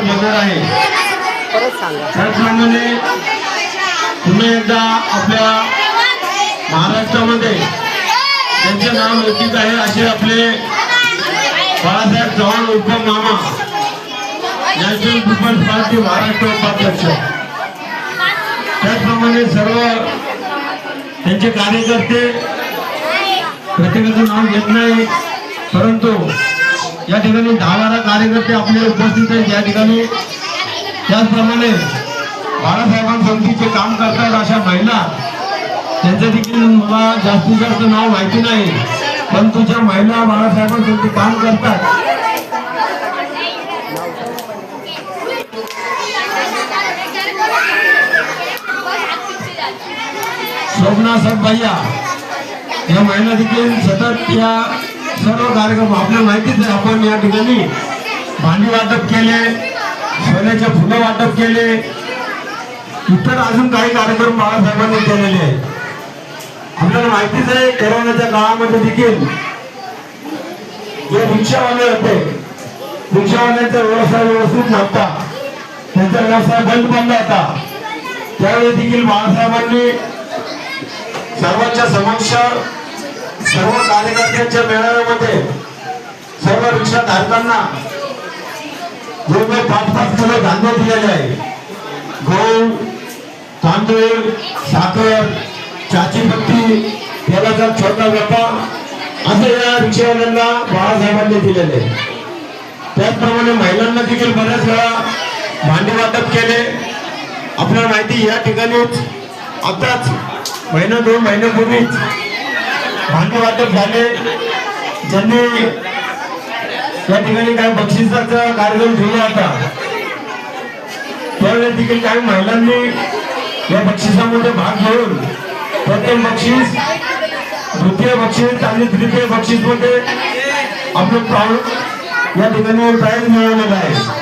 बोलणार आहे। त्याचप्रमाणे तुम्ही एकदा आपल्या महाराष्ट्रामध्ये त्यांचे नाव लौकिक आहे असे आपले बाळासाहेब चव्हाण उर्फ मामा, नॅशनल पीपल्स पार्टी महाराष्ट्र उपाध्यक्ष। त्याचप्रमाणे सर्व त्यांचे कार्यकर्ते, प्रत्येकाचं नाव घेत नाही, परंतु या ठिकाणी 10-12 कार्यकर्ते आपले उपस्थित आहेत या ठिकाणी। त्याचप्रमाणे बाळासाहेबांसोबतीचे काम करतात अशा महिला, त्यांचं देखील मला जास्तीत जास्त नाव माहिती नाही, पण तुझ्या महिला बाळासाहेबांसोबती काम करतात। शोभना सब भैया या महिला देखील सतत या सर्व कार्यक्रम आपल्याला माहितीच आहे। आपण या ठिकाणी भांडी वाटप केले, सोन्याच्या फुलं वाटप केले, इतर अजून काही कार्यक्रम बाळासाहेबांनी केलेले आहेत। आपल्याला माहितीच आहे कोरोनाच्या काळामध्ये देखील जे रिक्षावाले होते, रिक्षावाल्यांचा व्यवसाय व्यवस्थित नव्हता, त्यांचा व्यवसाय बंद होता, त्यावेळी देखील बाळासाहेबांनी सर्वांच्या समक्ष सर्व कार्यकर्त्यांच्या मेळाव्यामध्ये सर्व रिक्षा धारकांना जवळजवळ 5-5 किलो धान्य दिलेले आहे। गहू, तांदूळ, साखर, चाची पत्ती, तेलाचा छोटा डब्बा असे या रिक्षावाल्यांना बाळासाहेबांनी दिलेले। त्याचप्रमाणे महिलांना देखील बऱ्याच वेळा भांडी वाटप केले। आपल्याला माहिती या ठिकाणीच आताच 1-2 महिन्यापूर्वीच भांडी वाटप झाले, ज्यांनी या ठिकाणी काही बक्षिसाचा कार्यक्रम ठेवला होता, त्यावेळेस देखील काही महिलांनी या बक्षिसामध्ये भाग घेऊन प्रथम बक्षीस, द्वितीय बक्षीस आणि तृतीय बक्षीस मध्ये आपलं या ठिकाणी प्राइज मिळवलेलं आहे।